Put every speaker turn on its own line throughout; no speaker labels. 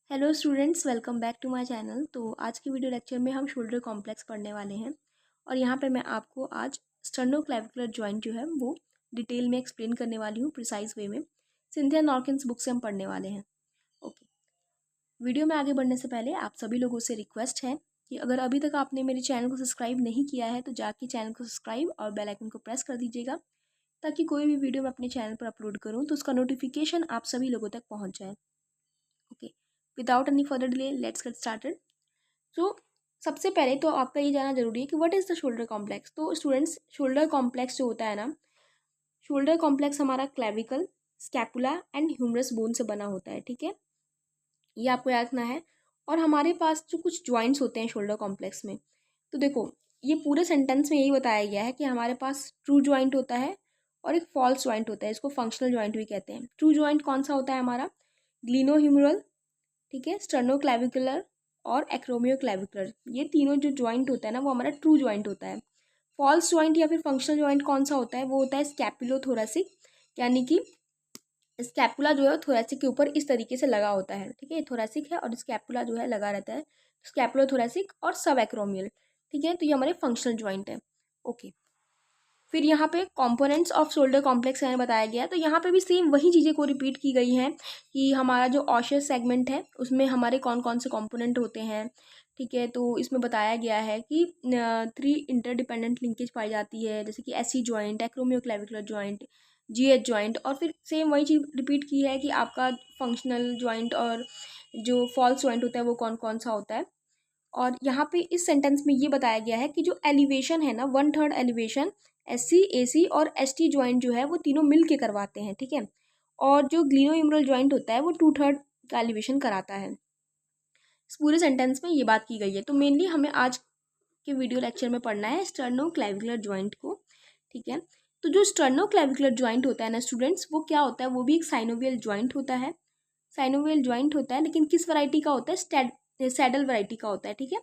Hello students, welcome back to my channel. तो आज की वीडियो लेक्चर में हम शोल्डर कॉम्प्लेक्स पढ़ने वाले हैं और यहाँ पे मैं आपको आज स्टर्नोक्लेविकुलर जॉइंट जो है वो डिटेल में एक्सप्लेन करने वाली हूँ प्रिसाइज वे में। सिंथिया नॉर्किन्स बुक से हम पढ़ने वाले हैं। ओके, वीडियो में आगे बढ़ने से पहले आप सभी लोगों से रिक्वेस्ट है कि अगर अभी तक आपने मेरे चैनल को सब्सक्राइब नहीं किया है तो जाके चैनल को सब्सक्राइब और बेल आइकन को प्रेस कर दीजिएगा, ताकि कोई भी वीडियो मैं अपने चैनल पर अपलोड करूँ तो उसका नोटिफिकेशन आप सभी लोगों तक पहुँच जाए। Okay, without any further delay let's get started. So सबसे पहले तो आपका ये जानना जरूरी है कि what is the shoulder complex. तो स्टूडेंट्स, शोल्डर कॉम्प्लेक्स जो होता है ना, शोल्डर कॉम्प्लेक्स हमारा clavicle, scapula and humerus bone से बना होता है। ठीक है, ये आपको याद रखना है। और हमारे पास जो कुछ जॉइंट्स होते हैं शोल्डर कॉम्प्लेक्स में, तो देखो ये पूरे सेंटेंस में यही बताया गया है कि हमारे पास ट्रू जॉइंट होता है और एक फॉल्स जॉइंट होता है। इसको फंक्शनल जॉइंट भी कहते हैं। ट्रू जॉइंट कौन सा होता है हमारा? ग्लिनोह्यूमरल, ठीक है, स्टर्नोक्लेविकुलर और एक्रोमियोक्लेविकुलर, ये तीनों जो जॉइंट होता है ना वो हमारा ट्रू जॉइंट होता है। फॉल्स जॉइंट या फिर फंक्शनल जॉइंट कौन सा होता है? वो होता है स्कैपुलोथोरेसिक, यानी कि स्कैपुला जो है थोरेसिक के ऊपर इस तरीके से लगा होता है। ठीक है, थोरेसिक है और स्कैपुला जो है लगा रहता है। स्कैपुलोथोरेसिक और सब एक्रोमियल। ठीक है, तो ये हमारे फंक्शनल जॉइंट है। ओके, फिर यहाँ पे कंपोनेंट्स ऑफ शोल्डर कॉम्प्लेक्स मैंने बताया गया, तो यहाँ पे भी सेम वही चीज़ें को रिपीट की गई हैं कि हमारा जो ऑशियस सेगमेंट है उसमें हमारे कौन कौन से कंपोनेंट होते हैं। ठीक है, तो इसमें बताया गया है कि 3 इंटरडिपेंडेंट लिंकेज पाई जाती है, जैसे कि AC joint, acromioclavicular joint, GH joint. और फिर सेम वही चीज़ रिपीट की है कि आपका फंक्शनल जॉइंट और जो फॉल्स जॉइंट होता है वो कौन कौन सा होता है। और यहाँ पे इस सेंटेंस में ये बताया गया है कि जो एलिवेशन है ना, 1/3 एलिवेशन एससी, एसी और एसटी जॉइंट जो है वो तीनों मिल के करवाते हैं। ठीक है, और जो ग्लिनोह्यूमरल जॉइंट होता है वो 2/3 का एलिवेशन कराता है। इस पूरे सेंटेंस में ये बात की गई है। तो मेनली हमें आज के वीडियो लेक्चर में पढ़ना है स्टर्नोक्लेविकुलर जॉइंट को। ठीक है, तो जो स्टर्नोक्लेविकुलर जॉइंट होता है ना स्टूडेंट्स, वो क्या होता है? वो भी एक साइनोवियल जॉइंट होता है। साइनोवियल जॉइंट होता है, लेकिन किस वैरायटी का होता है? सैडल वैरायटी का होता है। ठीक है,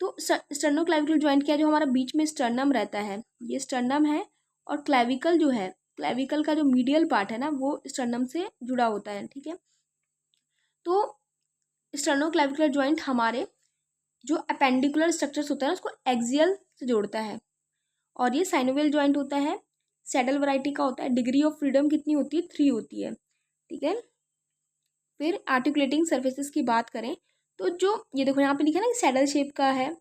तो स्टर्नोक्लेविकुलर जॉइंट क्या है? जो हमारा बीच में स्टर्नम रहता है, ये स्टर्नम है। और क्लेविकल जो है, क्लेविकल का जो मीडियल पार्ट है ना वो स्टर्नम से जुड़ा होता है। ठीक है, तो स्टर्नोक्लेविकुलर जॉइंट हमारे जो अपेंडिकुलर स्ट्रक्चर्स होता है ना उसको एक्सियल से जोड़ता है। और ये साइनोवियल जॉइंट होता है, सैडल वैरायटी का होता है। डिग्री ऑफ फ्रीडम कितनी होती है? 3 होती है। ठीक है, फिर आर्टिकुलेटिंग सर्फेसिस की बात करें तो जो ये देखो यहाँ पे लिखा है ना कि सैडल शेप का है।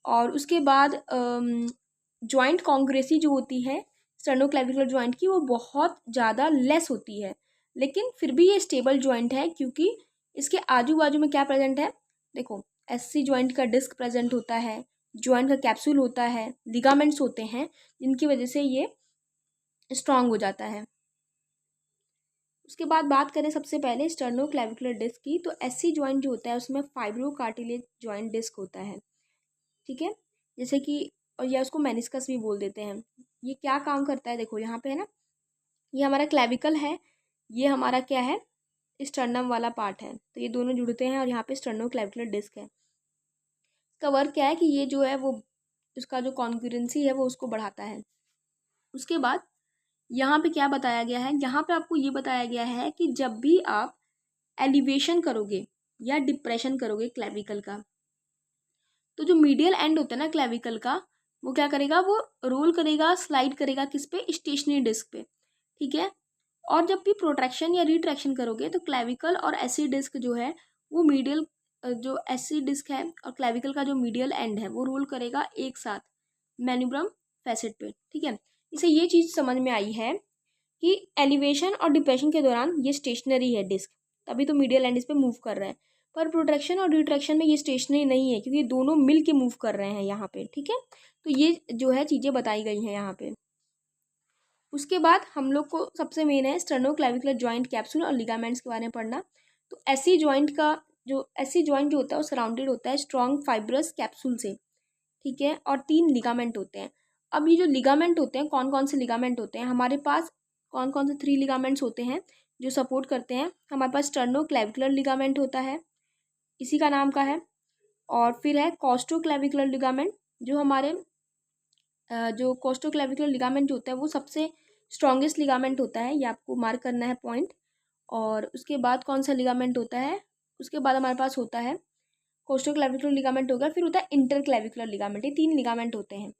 और उसके बाद जॉइंट कॉन्ग्रेसी जो होती है स्टर्नोक्लेविकुलर जॉइंट की, वो बहुत ज़्यादा लेस होती है, लेकिन फिर भी ये स्टेबल जॉइंट है क्योंकि इसके आजू बाजू में क्या प्रेजेंट है? देखो, एससी जॉइंट का डिस्क प्रेजेंट होता है, जॉइंट का कैप्सूल होता है, लिगामेंट्स होते हैं, जिनकी वजह से ये स्ट्रांग हो जाता है। उसके बाद बात करें सबसे पहले स्टर्नोक्लेविकुलर डिस्क की, तो एससी जॉइंट जो होता है उसमें फाइब्रोकार्टिलेज जॉइंट डिस्क होता है। ठीक है, जैसे कि, और या उसको मेनिस्कस भी बोल देते हैं। ये क्या काम करता है? देखो यहाँ पे है ना, ये हमारा क्लेविकल है, ये हमारा क्या है? स्टर्नम वाला पार्ट है। तो ये दोनों जुड़ते हैं और यहाँ पे स्टर्नोक्लेविकुलर डिस्क है। इसका वर्क क्या है कि ये जो है वो उसका जो कॉन्ग्रुएंसी है वो उसको बढ़ाता है। उसके बाद यहाँ पे क्या बताया गया है? यहाँ पे आपको ये बताया गया है कि जब भी आप एलिवेशन करोगे या डिप्रेशन करोगे क्लेविकल का, तो जो मीडियल एंड होता है ना क्लेविकल का, वो क्या करेगा? वो रोल करेगा, स्लाइड करेगा किस पे? स्टेशनरी डिस्क पे। ठीक है, और जब भी प्रोट्रैक्शन या रिट्रैक्शन करोगे तो क्लेविकल और एसी डिस्क जो है वो मीडियल, जो एसी डिस्क है और क्लेविकल का जो मीडियल एंड है वो रोल करेगा एक साथ मैन्युब्रम फैसेट पे। ठीक है, इसे ये चीज़ समझ में आई है कि एलिवेशन और डिप्रेशन के दौरान ये स्टेशनरी है डिस्क, तभी तो मीडियल एंड इस पे मूव कर रहा है। पर प्रोट्रैक्शन और रिट्रैक्शन में ये स्टेशनरी नहीं है क्योंकि दोनों मिल के मूव कर रहे हैं यहाँ पे। ठीक है, तो ये जो है चीज़ें बताई गई हैं यहाँ पे। उसके बाद हम लोग को सबसे मेन है स्टर्नोक्लेविकुलर जॉइंट कैप्सूल और लिगामेंट्स के बारे में पढ़ना। तो एसी जॉइंट का जो एसी जॉइंट जो होता है वो सराउंडेड होता है स्ट्रॉन्ग फाइब्रस कैप्सूल से। ठीक है, और 3 लिगामेंट होते हैं। अब ये जो लिगामेंट होते हैं, कौन कौन से लिगामेंट होते हैं हमारे पास? कौन कौन से 3 लिगामेंट्स होते हैं जो सपोर्ट करते हैं? हमारे पास स्टर्नोक्लेविकुलर लिगामेंट होता है, इसी का नाम का है। और फिर है कॉस्टोक्लेविकुलर लिगामेंट, जो हमारे जो कोस्टोक्लेविकुलर लिगामेंट जो होता है वो सबसे स्ट्रॉन्गेस्ट लिगामेंट होता है, ये आपको मार्क करना है पॉइंट। और उसके बाद कौन सा लिगामेंट होता है? उसके बाद हमारे पास होता है कोस्टोक्लेविकुलर लिगामेंट हो गया, फिर होता है इंटरक्लेविकुलर लिगामेंट। ये 3 लिगामेंट होते हैं,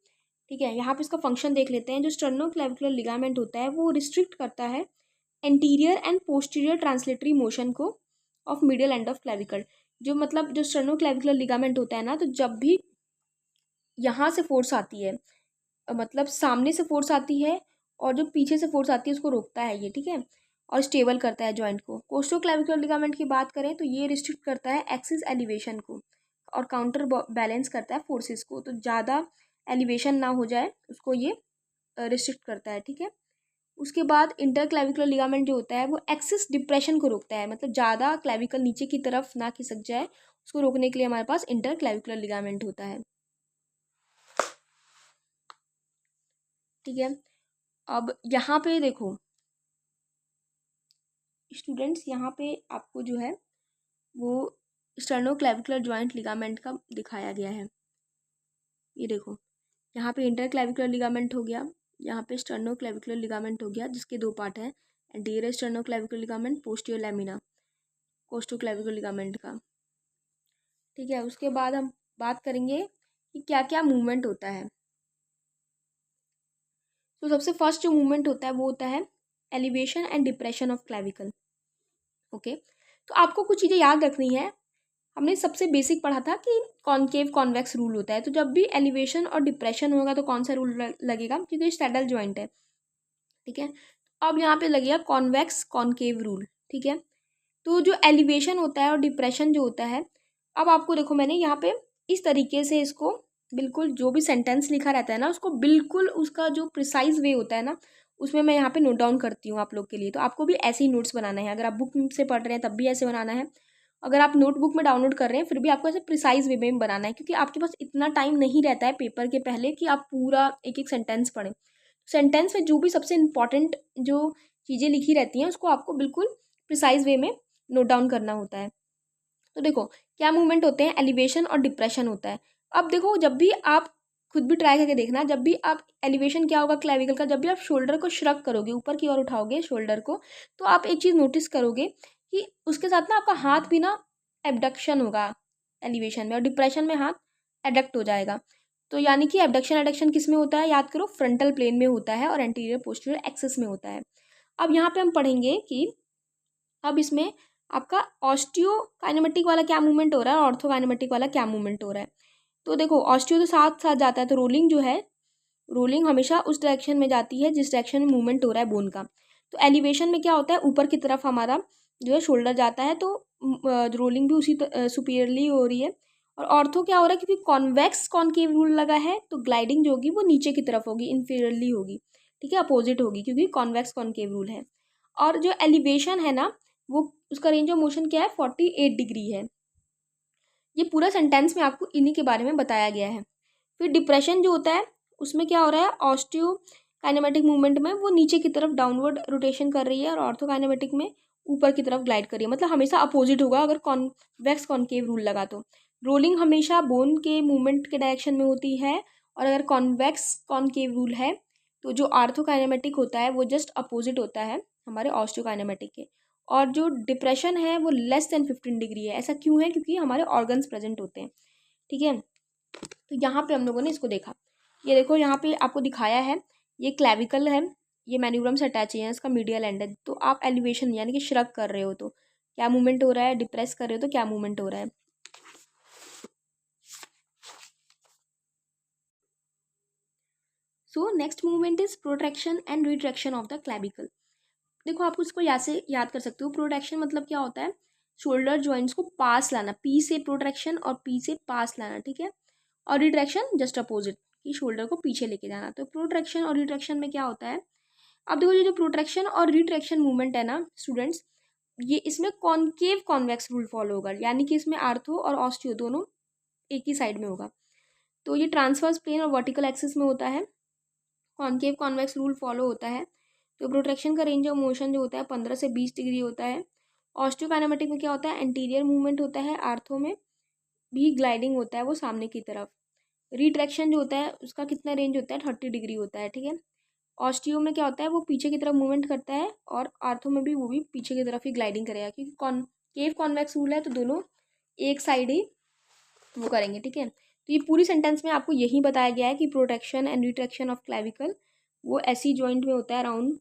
ठीक है। यहाँ पे इसका फंक्शन देख लेते हैं। जो स्टर्नोक्लेविकुलर लिगामेंट होता है वो रिस्ट्रिक्ट करता है anterior and posterior translatory motion को of medial end of clavicle. जो मतलब जो स्टर्नोक्लेविकुलर लिगामेंट होता है ना, तो जब भी यहाँ से फोर्स आती है, मतलब सामने से फोर्स आती है और जो पीछे से फोर्स आती है उसको रोकता है ये, ठीक है, और स्टेबल करता है जॉइंट को। कोस्टोक्लेविकुलर लिगामेंट की बात करें तो ये रिस्ट्रिक्ट करता है एक्सिस एलिवेशन को और काउंटर बैलेंस करता है फोर्सेस को। तो ज़्यादा एलिवेशन ना हो जाए उसको ये रिस्ट्रिक्ट करता है, ठीक है। उसके बाद इंटरक्लेविकुलर लिगामेंट जो होता है वो एक्सिस डिप्रेशन को रोकता है, मतलब ज़्यादा क्लेविकल नीचे की तरफ ना खिसक जाए, उसको रोकने के लिए हमारे पास इंटरक्लेविकुलर लिगामेंट होता है, ठीक है। अब यहाँ पे देखो स्टूडेंट्स, यहाँ पे आपको जो है वो स्टर्नोक्लेविकुलर जॉइंट लिगामेंट का दिखाया गया है। ये देखो, यहाँ पे इंटरक्लेविकुलर लिगामेंट हो गया, यहाँ पे स्टर्नोक्लेविकुलर लिगामेंट हो गया, जिसके 2 पार्ट हैं, anterior sternoclavicular ligament, posterior lamina costoclavicular ligament का, ठीक है। उसके बाद हम बात करेंगे कि क्या क्या मूवमेंट होता है। तो सबसे फर्स्ट जो मूवमेंट होता है वो होता है elevation and depression of clavicle, okay. तो आपको कुछ चीज़ें याद रखनी है। हमने सबसे बेसिक पढ़ा था कि कॉनकेव कॉन्वेक्स रूल होता है। तो जब भी एलिवेशन और डिप्रेशन होगा तो कौन सा रूल लगेगा, क्योंकि सैडल जॉइंट है, ठीक है। अब यहाँ पे लगेगा कॉन्वेक्स कॉनकेव रूल, ठीक है। तो जो एलिवेशन होता है और डिप्रेशन जो होता है, अब आपको देखो मैंने यहाँ पे इस तरीके से इसको बिल्कुल जो भी सेंटेंस लिखा रहता है ना उसको बिल्कुल उसका जो प्रिसाइज वे होता है ना उसमें मैं यहाँ पे नोट डाउन करती हूँ आप लोग के लिए। तो आपको भी ऐसे ही नोट्स बनाना है। अगर आप बुक से पढ़ रहे हैं तब भी ऐसे बनाना है, अगर आप नोटबुक में डाउनलोड कर रहे हैं फिर भी आपको ऐसे प्रिसाइज वे में बनाना है, क्योंकि आपके पास इतना टाइम नहीं रहता है पेपर के पहले कि आप पूरा एक एक सेंटेंस पढ़ें। सेंटेंस में जो भी सबसे इम्पॉर्टेंट जो चीज़ें लिखी रहती हैं उसको आपको बिल्कुल प्रिसाइज वे में नोट डाउन करना होता है। तो देखो क्या मूवमेंट होते हैं, एलिवेशन और डिप्रेशन होता है। अब देखो जब भी आप खुद भी ट्राई करके देखना, जब भी आप एलिवेशन क्या होगा क्लेविकल का, जब भी आप शोल्डर को श्रग करोगे, ऊपर की ओर उठाओगे शोल्डर को, तो आप एक चीज़ नोटिस करोगे कि उसके साथ ना आपका हाथ भी ना एबडक्शन होगा एलिवेशन में, और डिप्रेशन में हाथ एडक्ट हो जाएगा। तो यानी कि एबडक्शन एडक्शन किस में होता है, याद करो, फ्रंटल प्लेन में होता है और एंटीरियर पोस्टीरियर एक्सिस में होता है। अब यहाँ पे हम पढ़ेंगे कि अब इसमें आपका ऑस्टियो काइनेमेटिक वाला क्या मूवमेंट हो रहा है और ऑर्थो काइनेमेटिक वाला क्या मूवमेंट हो रहा है। तो देखो ऑस्टियो तो साथ साथ जाता है, तो रोलिंग जो है, रोलिंग हमेशा उस डायरेक्शन में जाती है जिस डायरेक्शन में मूवमेंट हो रहा है बोन का। तो एलिवेशन में क्या होता है, ऊपर की तरफ हमारा जो है शोल्डर जाता है, तो रोलिंग भी उसी सुपीरियरली हो रही है। और ऑर्थो क्या हो रहा है, क्योंकि कॉन्वेक्स कॉनकेव रूल लगा है तो ग्लाइडिंग जो होगी वो नीचे की तरफ होगी, इन्फीरियरली होगी, ठीक है, अपोजिट होगी, क्योंकि कॉन्वेक्स कॉनकेव रूल है। और जो एलिवेशन है ना वो उसका रेंज ऑफ मोशन क्या है, 48 डिग्री है। ये पूरा सेंटेंस में आपको इन्हीं के बारे में बताया गया है। फिर डिप्रेशन जो होता है उसमें क्या हो रहा है, ऑस्टियो काइनेमेटिक मूवमेंट में वो नीचे की तरफ डाउनवर्ड रोटेशन कर रही है और ऑर्थो काइनेमेटिक में ऊपर की तरफ ग्लाइड कर रही है, मतलब हमेशा अपोजिट होगा अगर कॉन्वेक्स कॉनकेव रूल लगा तो। रोलिंग हमेशा बोन के मूवमेंट के डायरेक्शन में होती है, और अगर कॉन्वेक्स कॉनकेव रूल है तो जो आर्थो काइनेमेटिक होता है वो जस्ट अपोजिट होता है हमारे ऑस्टियो काइनेमेटिक के। और जो डिप्रेशन है वो लेस देन 15 डिग्री है। ऐसा क्यों है, क्योंकि हमारे ऑर्गन्स प्रेजेंट होते हैं, ठीक है। तो यहाँ पे हम लोगों ने इसको देखा, ये देखो यहाँ पे आपको दिखाया है, ये क्लेविकल है, ये मैन्यूरम से अटैच है, इसका मीडियल एंड है। तो आप एलिवेशन यानी कि श्रग कर रहे हो तो क्या मूवमेंट हो रहा है, डिप्रेस कर रहे हो तो क्या मूवमेंट हो रहा है। So next movement is protraction and retraction of the clavicle. देखो आप उसको यहाँ से याद कर सकते हो। प्रोट्रैक्शन मतलब क्या होता है, शोल्डर जॉइंट्स को पास लाना, पी से प्रोट्रैक्शन और पी से पास लाना, ठीक है। और रिट्रैक्शन जस्ट अपोजिट, कि शोल्डर को पीछे लेके जाना। तो प्रोट्रैक्शन और रिट्रैक्शन में क्या होता है, अब देखो ये जो प्रोट्रैक्शन और रिट्रैक्शन मूवमेंट है ना स्टूडेंट्स, ये इसमें कॉनकेव कॉन्वेक्स रूल फॉलो होगा, यानी कि इसमें आर्थो और ऑस्टियो दोनों एक ही साइड में होगा। तो ये ट्रांसवर्स प्लेन और वर्टिकल एक्सिस में होता है, कॉनकेव कॉन्वेक्स रूल फॉलो होता है। तो प्रोट्रैक्शन का रेंज ऑफ मोशन जो होता है 15 से 20 डिग्री होता है। ऑस्टियोकाइनेमेटिक में क्या होता है, एंटीरियर मूवमेंट होता है, आर्थो में भी ग्लाइडिंग होता है वो सामने की तरफ। रिट्रैक्शन जो होता है उसका कितना रेंज होता है, 30 डिग्री होता है, ठीक है। ऑस्टियो में क्या होता है, वो पीछे की तरफ मूवमेंट करता है, और आर्थो में भी वो भी पीछे की तरफ ही ग्लाइडिंग करेगा, क्योंकि केव कॉन्वेक्स रूल है तो दोनों एक साइड ही वो करेंगे, ठीक है। तो ये पूरी सेंटेंस में आपको यही बताया गया है कि protection and retraction of clavicle वो ऐसी जॉइंट में होता है अराउंड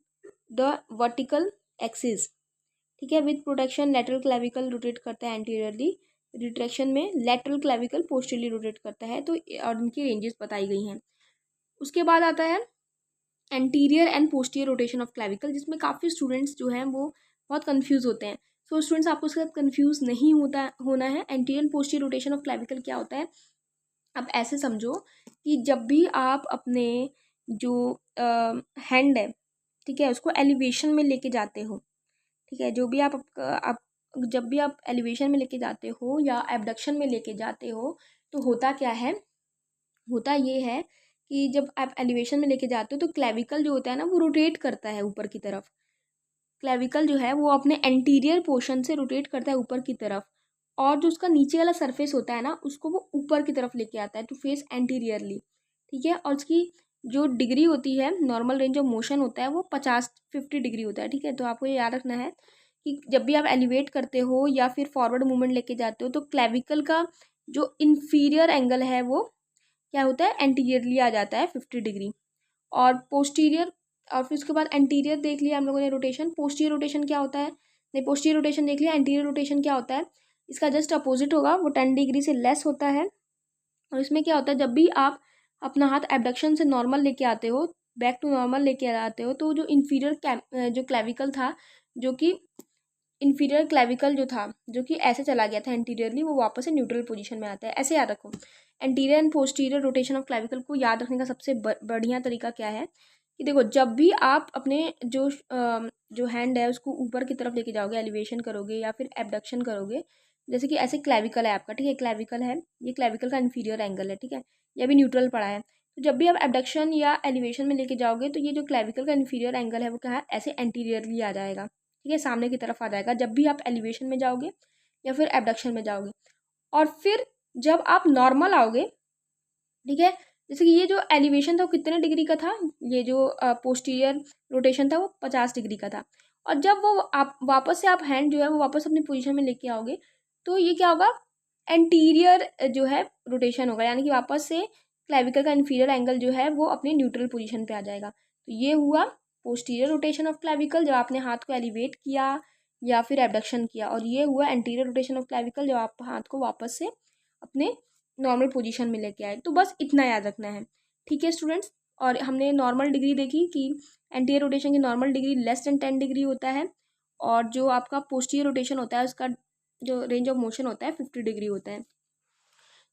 द वर्टिकल एक्सिस, ठीक है। With protection lateral clavicle rotate करता है एंटीरियरली, रिट्रैक्शन में लेटरल क्लेविकल पोस्टीरियरली रोटेट करता है। तो और इनकी रेंजेस बताई गई हैं। उसके बाद आता है anterior and posterior rotation of clavicle, जिसमें काफ़ी स्टूडेंट्स जो हैं वो बहुत कंफ्यूज होते हैं। सो स्टूडेंट्स आपको उसके साथ कंफ्यूज नहीं होना है। Anterior and posterior rotation of clavicle क्या होता है, आप ऐसे समझो कि जब भी आप अपने जो हैंड है, ठीक है, उसको एलिवेशन में लेके जाते हो, ठीक है, जो भी आप जब भी आप एलिवेशन में लेके जाते हो या एबडक्शन में लेके जाते हो, तो होता क्या है, होता ये है कि जब आप एलिवेशन में लेके जाते हो तो क्लेविकल जो होता है ना वो रोटेट करता है ऊपर की तरफ। क्लेविकल जो है वो अपने एंटीरियर पोर्शन से रोटेट करता है ऊपर की तरफ, और जो उसका नीचे वाला सरफेस होता है ना उसको वो ऊपर की तरफ लेके आता है टू फेस एंटीरियरली, ठीक है। और उसकी जो डिग्री होती है, नॉर्मल रेंज ऑफ मोशन होता है वो 50 डिग्री होता है, ठीक है। तो आपको ये याद रखना है कि जब भी आप एलिवेट करते हो या फिर फॉरवर्ड मूवमेंट लेके जाते हो तो क्लेविकल का जो इन्फीरियर एंगल है वो क्या होता है, एंटीरियरली आ जाता है 50 डिग्री। और पोस्टीरियर, और फिर उसके बाद एंटीरियर देख लिया हम लोगों ने रोटेशन। पोस्टीरियर रोटेशन क्या होता है, नहीं पोस्टीरियर रोटेशन देख लिया, एंटीरियर रोटेशन क्या होता है, इसका जस्ट अपोजिट होगा, वो 10 डिग्री से लेस होता है। और इसमें क्या होता है, जब भी आप अपना हाथ एबडक्शन से नॉर्मल लेके आते हो, बैक टू नॉर्मल लेके आते हो, तो जो इन्फीरियर जो क्लेविकल था, जो कि इन्फीरियर क्लेविकल जो था, जो कि ऐसे चला गया था एंटीरियरली, वो वापस से न्यूट्रल पोजीशन में आता है। ऐसे याद रखो, anterior and posterior rotation of clavicle को याद रखने का सबसे बढ़िया तरीका क्या है कि देखो, जब भी आप अपने जो हैंड है उसको ऊपर की तरफ लेके जाओगे, एलिवेशन करोगे या फिर एबडक्शन करोगे, जैसे कि ऐसे क्लेविकल है आपका, ठीक है, क्लेविकल है, ये क्लेविकल का इन्फीरियर एंगल है, ठीक है, ये भी न्यूट्रल पड़ा है। तो जब भी आप एबडक्शन या एलिवेशन में लेके जाओगे तो ये जो क्लेविकल का इन्फीरियर एंगल है वो क्या है, ऐसे एंटीरियरली आ जाएगा, ठीक है, सामने की तरफ आ जाएगा जब भी आप एलिवेशन में जाओगे या फिर एबडक्शन में जाओगे। और फिर जब आप नॉर्मल आओगे, ठीक है, जैसे कि ये जो एलिवेशन था वो कितने डिग्री का था, ये जो पोस्टीरियर रोटेशन था वो 50 डिग्री का था। और जब वो आप वापस से आप हैंड जो है वो वापस अपनी पोजीशन में लेके आओगे तो ये क्या होगा, एंटीरियर जो है रोटेशन होगा, यानी कि वापस से क्लेविकल का इन्फीरियर एंगल जो है वो अपने न्यूट्रल पोजीशन पे आ जाएगा। तो ये हुआ पोस्टीरियर रोटेशन ऑफ क्लेविकल जब आपने हाथ को एलिवेट किया या फिर एबडक्शन किया, और ये हुआ एंटीरियर रोटेशन ऑफ क्लेविकल जब आप हाथ को वापस से अपने नॉर्मल पोजीशन में लेके आए। तो बस इतना याद रखना है, ठीक है स्टूडेंट्स। और हमने नॉर्मल डिग्री देखी कि एंटीरियर रोटेशन की normal degree less than 10 degree होता है, और जो आपका पोस्टीरियर रोटेशन होता है उसका जो रेंज ऑफ मोशन होता है 50 डिग्री होता है।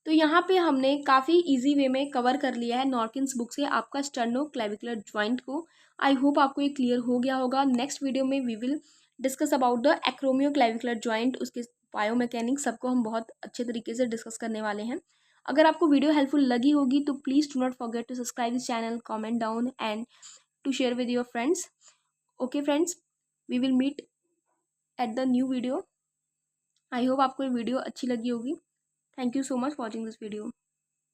तो यहाँ पे हमने काफ़ी इजी वे में कवर कर लिया है नॉर्किन्स बुक से आपका स्टर्नो क्लेविकुलर जॉइंट को। आई होप आपको ये क्लियर हो गया होगा। नेक्स्ट वीडियो में we will discuss about the acromioclavicular joint, उसके बायोमैकेनिक्स सबको हम बहुत अच्छे तरीके से डिस्कस करने वाले हैं। अगर आपको वीडियो हेल्पफुल लगी होगी तो please do not forget to subscribe this channel, comment down and to share with your friends. Okay friends, we will meet at the new video. I hope आपको ये वीडियो अच्छी लगी होगी। Thank you so much for watching this video.